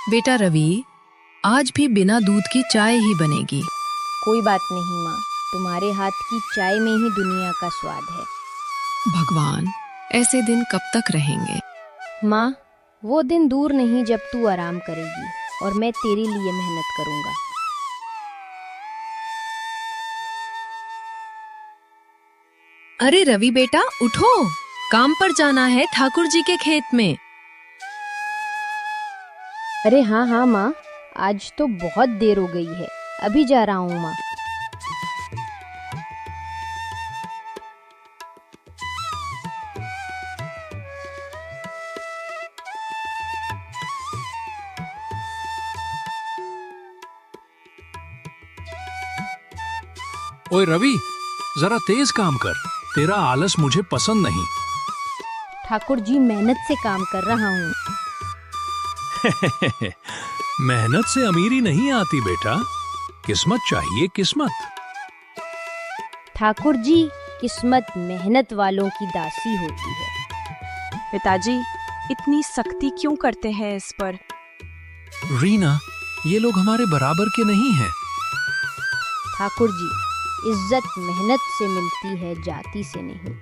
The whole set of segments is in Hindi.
बेटा रवि, आज भी बिना दूध की चाय ही बनेगी। कोई बात नहीं माँ, तुम्हारे हाथ की चाय में ही दुनिया का स्वाद है। भगवान, ऐसे दिन कब तक रहेंगे? माँ, वो दिन दूर नहीं जब तू आराम करेगी और मैं तेरे लिए मेहनत करूँगा। अरे रवि बेटा, उठो, काम पर जाना है ठाकुर जी के खेत में। अरे हाँ माँ, आज तो बहुत देर हो गई है, अभी जा रहा हूँ माँ। ओए रवि, जरा तेज काम कर, तेरा आलस मुझे पसंद नहीं। ठाकुर जी, मेहनत से काम कर रहा हूँ। मेहनत से अमीरी नहीं आती बेटा, किस्मत चाहिए, किस्मत। ठाकुर जी, किस्मत मेहनत वालों की दासी होती है। पिताजी, इतनी सख्ती क्यों करते हैं इस पर? रीना, ये लोग हमारे बराबर के नहीं हैं। ठाकुर जी, इज्जत मेहनत से मिलती है, जाति से नहीं।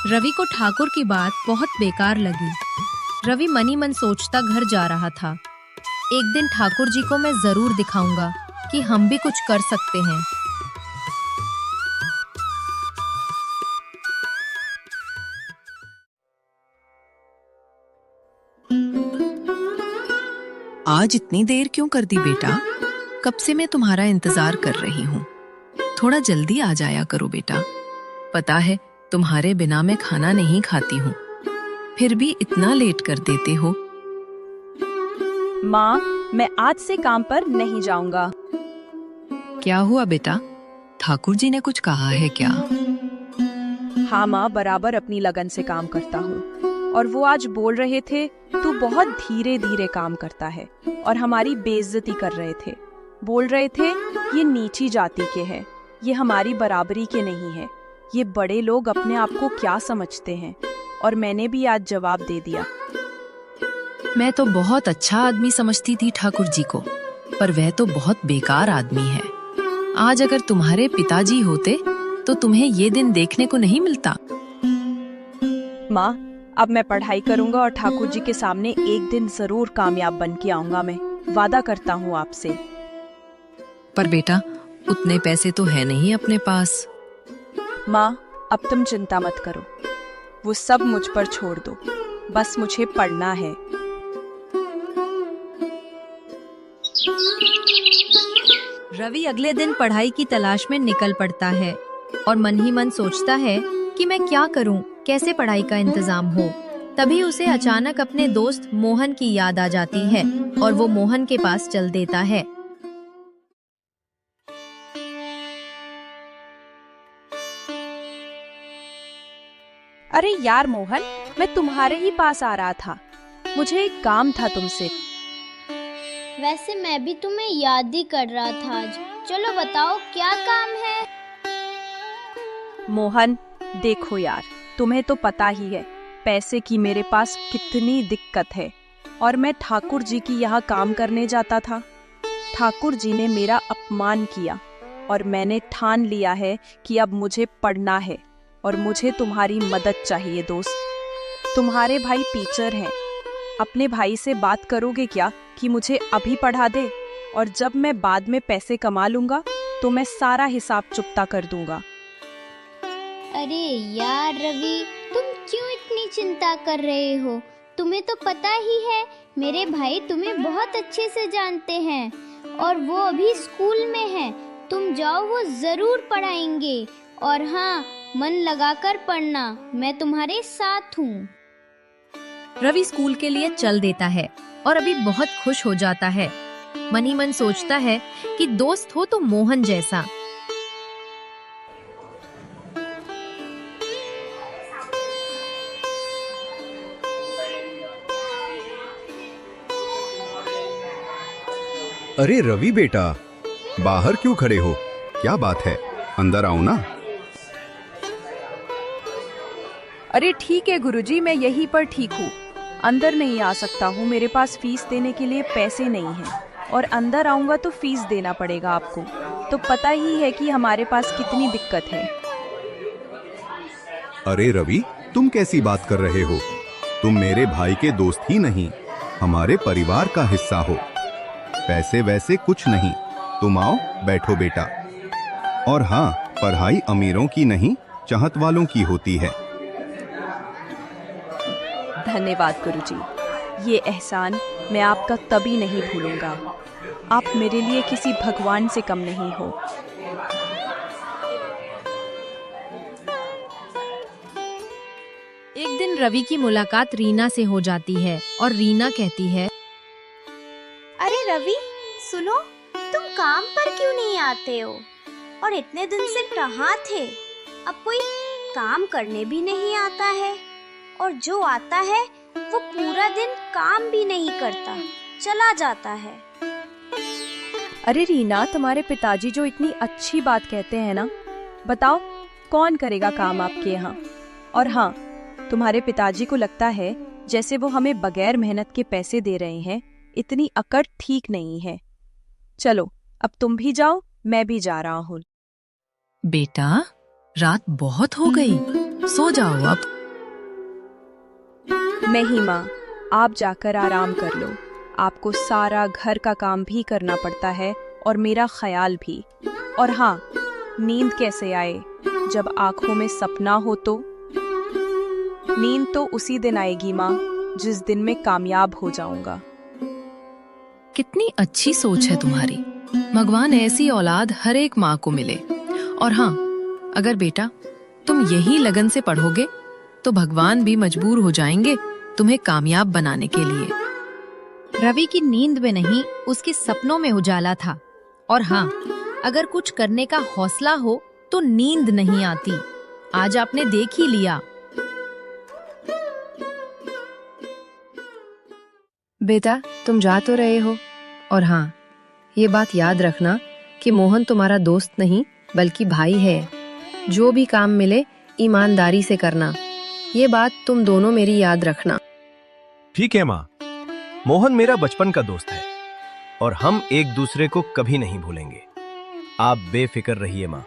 रवि को ठाकुर की बात बहुत बेकार लगी। रवि मनी मन सोचता घर जा रहा था, एक दिन ठाकुर जी को मैं जरूर दिखाऊंगा कि हम भी कुछ कर सकते हैं। आज इतनी देर क्यों कर दी बेटा? कब से मैं तुम्हारा इंतजार कर रही हूँ। थोड़ा जल्दी आ जाया करो बेटा। पता है तुम्हारे बिना मैं खाना नहीं खाती हूँ, फिर भी इतना लेट कर देते हो। माँ, मैं आज से काम पर नहीं जाऊंगा। क्या हुआ बेटा? ठाकुर जी ने कुछ कहा है क्या? हाँ माँ, बराबर अपनी लगन से काम करता हूँ, और वो आज बोल रहे थे तू बहुत धीरे धीरे काम करता है, और हमारी बेइज्जती कर रहे थे। बोल रहे थे ये नीची जाति के हैं, ये हमारी बराबरी के नहीं है, ये बड़े लोग अपने आप को क्या समझते हैं। और मैंने भी आज जवाब दे दिया। मैं तो बहुत अच्छा आदमी समझती थी ठाकुर जी को, पर वह तो बहुत बेकार आदमी है। आज अगर तुम्हारे पिताजी होते तो तुम्हें ये दिन देखने को नहीं मिलता। माँ, अब मैं पढ़ाई करूंगा और ठाकुर जी के सामने एक दिन जरूर कामयाब बन के आऊंगा। मैं वादा करता हूँ आपसे। पर बेटा, उतने पैसे तो है नहीं अपने पास। माँ, अब तुम चिंता मत करो, वो सब मुझ पर छोड़ दो, बस मुझे पढ़ना है। रवि अगले दिन पढ़ाई की तलाश में निकल पड़ता है और मन ही मन सोचता है कि मैं क्या करूं, कैसे पढ़ाई का इंतजाम हो। तभी उसे अचानक अपने दोस्त मोहन की याद आ जाती है और वो मोहन के पास चल देता है। अरे यार मोहन, मैं तुम्हारे ही पास आ रहा था, मुझे एक काम था तुमसे। वैसे मैं भी तुम्हें याद ही कर रहा था आज। चलो बताओ क्या काम है? मोहन, देखो यार, तुम्हें तो पता ही है पैसे की मेरे पास कितनी दिक्कत है, और मैं ठाकुर जी की यहाँ काम करने जाता था। ठाकुर जी ने मेरा अपमान किया और मैंने ठान लिया है कि अब मुझे पढ़ना है और मुझे तुम्हारी मदद चाहिए दोस्त। तुम्हारे भाई टीचर हैं, अपने भाई से बात करोगे क्या कि मुझे अभी पढ़ा दे, और जब मैं बाद में पैसे कमा लूंगा तो मैं सारा हिसाब चुकता कर दूंगा। अरे यार रवि, तुम क्यों इतनी चिंता कर रहे हो? तुम्हें तो पता ही है मेरे भाई तुम्हें बहुत अच्छे से जानते हैं और वो अभी स्कूल में है। तुम जाओ, वो जरूर पढ़ाएंगे। और हाँ, मन लगाकर पढ़ना, मैं तुम्हारे साथ हूँ। रवि स्कूल के लिए चल देता है और अभी बहुत खुश हो जाता है। मन ही मन सोचता है कि दोस्त हो तो मोहन जैसा। अरे रवि बेटा, बाहर क्यों खड़े हो? क्या बात है, अंदर आओ ना। अरे ठीक है गुरुजी, मैं यहीं पर ठीक हूँ। अंदर नहीं आ सकता हूँ, मेरे पास फीस देने के लिए पैसे नहीं हैं, और अंदर आऊँगा तो फीस देना पड़ेगा आपको। तो पता ही है कि हमारे पास कितनी दिक्कत है। अरे रवि, तुम कैसी बात कर रहे हो? तुम मेरे भाई के दोस्त ही नहीं, हमारे परिवार का हिस्सा हो। पैसे वैसे कुछ नहीं, तुम आओ बैठो बेटा। और हाँ, पढ़ाई अमीरों की नहीं, चाहत वालों की होती है। धन्यवाद गुरुजी, ये एहसान मैं आपका कभी नहीं भूलूंगा। आप मेरे लिए किसी भगवान से कम नहीं हो। एक दिन रवि की मुलाकात रीना से हो जाती है और रीना कहती है, अरे रवि, सुनो, तुम काम पर क्यों नहीं आते हो? और इतने दिन से कहाँ थे? अब कोई काम करने भी नहीं आता है, और जो आता है वो पूरा दिन काम भी नहीं करता, चला जाता है। अरे रीना, तुम्हारे पिताजी जो इतनी अच्छी बात कहते हैं ना, बताओ कौन करेगा काम आपके यहाँ? और हाँ, तुम्हारे पिताजी को लगता है जैसे वो हमें बगैर मेहनत के पैसे दे रहे हैं। इतनी अकड़ ठीक नहीं है। चलो अब तुम भी जाओ, मैं भी जा रहा हूँ। बेटा, रात बहुत हो गई, सो जाओ अब। नहीं माँ, आप जाकर आराम कर लो। आपको सारा घर का काम भी करना पड़ता है और मेरा ख्याल भी। और हाँ, नींद कैसे आए जब आंखों में सपना हो? तो नींद तो उसी दिन आएगी माँ, जिस दिन मैं कामयाब हो जाऊंगा। कितनी अच्छी सोच है तुम्हारी। भगवान ऐसी औलाद हर एक माँ को मिले। और हाँ, अगर बेटा तुम यही लगन से पढ़ोगे तो भगवान भी मजबूर हो जाएंगे तुम्हें कामयाब बनाने के लिए। रवि की नींद में नहीं, उसके सपनों में उजाला था। और हाँ, अगर कुछ करने का हौसला हो तो नींद नहीं आती। आज आपने देख ही लिया। बेटा, तुम जा तो रहे हो, और हाँ, ये बात याद रखना कि मोहन तुम्हारा दोस्त नहीं बल्कि भाई है। जो भी काम मिले ईमानदारी से करना, ये बात तुम दोनों मेरी याद रखना। ठीक है माँ, मोहन मेरा बचपन का दोस्त है और हम एक दूसरे को कभी नहीं भूलेंगे। आप बेफिक्र रहिए माँ,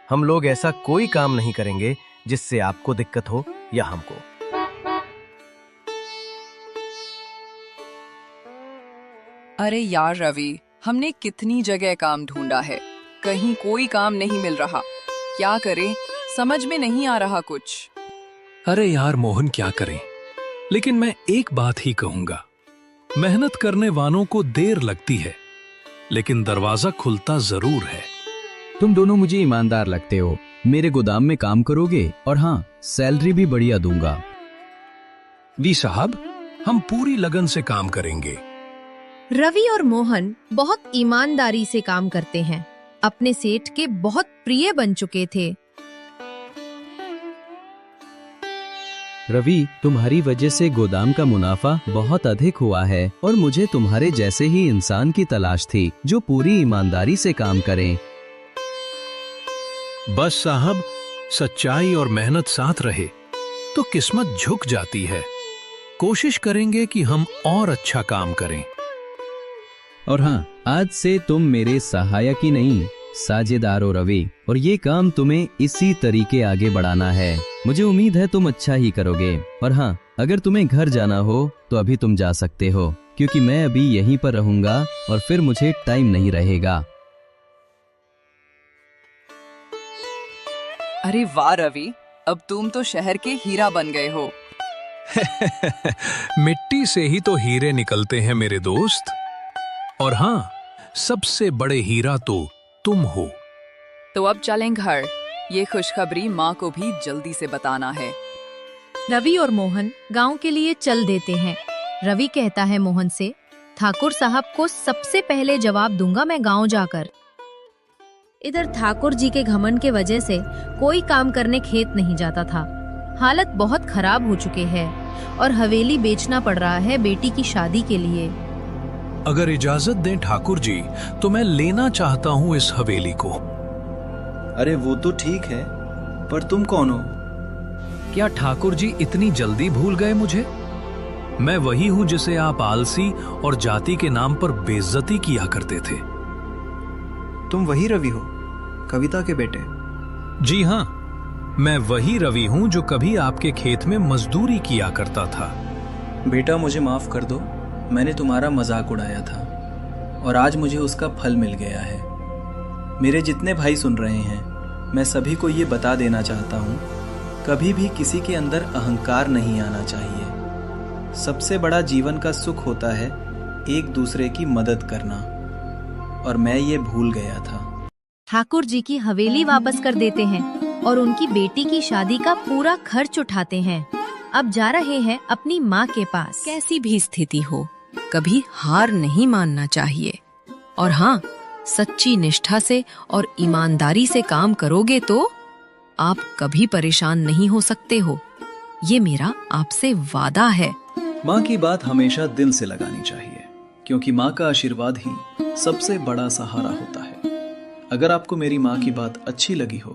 हम लोग ऐसा कोई काम नहीं करेंगे जिससे आपको दिक्कत हो या हमको। अरे यार रवि, हमने कितनी जगह काम ढूंढा है, कहीं कोई काम नहीं मिल रहा। क्या करें, समझ में नहीं आ रहा कुछ। अरे यार मोहन, क्या करें? लेकिन मैं एक बात ही कहूंगा, मेहनत करने वालों को देर लगती है लेकिन दरवाजा खुलता जरूर है। तुम दोनों मुझे ईमानदार लगते हो। मेरे गोदाम में काम करोगे और हाँ, सैलरी भी बढ़िया दूंगा। वी साहब, हम पूरी लगन से काम करेंगे। रवि और मोहन बहुत ईमानदारी से काम करते हैं, अपने सेठ के बहुत प्रिय बन चुके थे। रवि, तुम्हारी वजह से गोदाम का मुनाफा बहुत अधिक हुआ है और मुझे तुम्हारे जैसे ही इंसान की तलाश थी जो पूरी ईमानदारी से काम करें। बस साहब, सच्चाई और मेहनत साथ रहे तो किस्मत झुक जाती है। कोशिश करेंगे कि हम और अच्छा काम करें। और हाँ, आज से तुम मेरे सहायक ही नहीं, साझेदार हो रवि, और ये काम तुम्हें इसी तरीके आगे बढ़ाना है। मुझे उम्मीद है तुम अच्छा ही करोगे। और हाँ, अगर तुम्हें घर जाना हो तो अभी तुम जा सकते हो, क्योंकि मैं अभी यहीं पर रहूंगा और फिर मुझे टाइम नहीं रहेगा। अरे वाह रवि, अब तुम तो शहर के हीरा बन गए हो। मिट्टी से ही तो हीरे निकलते हैं मेरे दोस्त। और हाँ, सबसे बड़े हीरा तो तुम हो। तो अब चलें घर, ये खुशखबरी माँ को भी जल्दी से बताना है। रवि और मोहन गांव के लिए चल देते हैं। रवि कहता है मोहन से, ठाकुर साहब को सबसे पहले जवाब दूंगा मैं गांव जाकर। इधर ठाकुर जी के घमंड के वजह से कोई काम करने खेत नहीं जाता था। हालत बहुत खराब हो चुके हैं और हवेली बेचना पड़ रहा है बेटी की शादी के लिए। अगर इजाजत दें ठाकुर जी तो मैं लेना चाहता हूँ इस हवेली को। अरे वो तो ठीक है, पर तुम कौन हो? क्या ठाकुर जी इतनी जल्दी भूल गए मुझे? मैं वही हूं जिसे आप आलसी और जाति के नाम पर बेइज्जती किया करते थे। तुम वही रवि हो, कविता के बेटे? जी हां, मैं वही रवि हूं जो कभी आपके खेत में मजदूरी किया करता था। बेटा मुझे माफ कर दो, मैंने तुम्हारा मजाक उड़ाया था और आज मुझे उसका फल मिल गया है। मेरे जितने भाई सुन रहे हैं, मैं सभी को ये बता देना चाहता हूँ, कभी भी किसी के अंदर अहंकार नहीं आना चाहिए। सबसे बड़ा जीवन का सुख होता है एक दूसरे की मदद करना, और मैं ये भूल गया था। ठाकुर जी की हवेली वापस कर देते हैं और उनकी बेटी की शादी का पूरा खर्च उठाते हैं। अब जा रहे हैं अपनी माँ के पास। कैसी भी स्थिति हो, कभी हार नहीं मानना चाहिए। और हाँ, सच्ची निष्ठा से और ईमानदारी से काम करोगे तो आप कभी परेशान नहीं हो सकते हो। ये मेरा आपसे वादा है। माँ की बात हमेशा दिल से लगानी चाहिए, क्योंकि माँ का आशीर्वाद ही सबसे बड़ा सहारा होता है। अगर आपको मेरी माँ की बात अच्छी लगी हो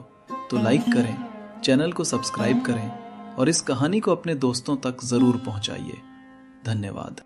तो लाइक करें, चैनल को सब्सक्राइब करें और इस कहानी को अपने दोस्तों तक जरूर पहुंचाइए। धन्यवाद।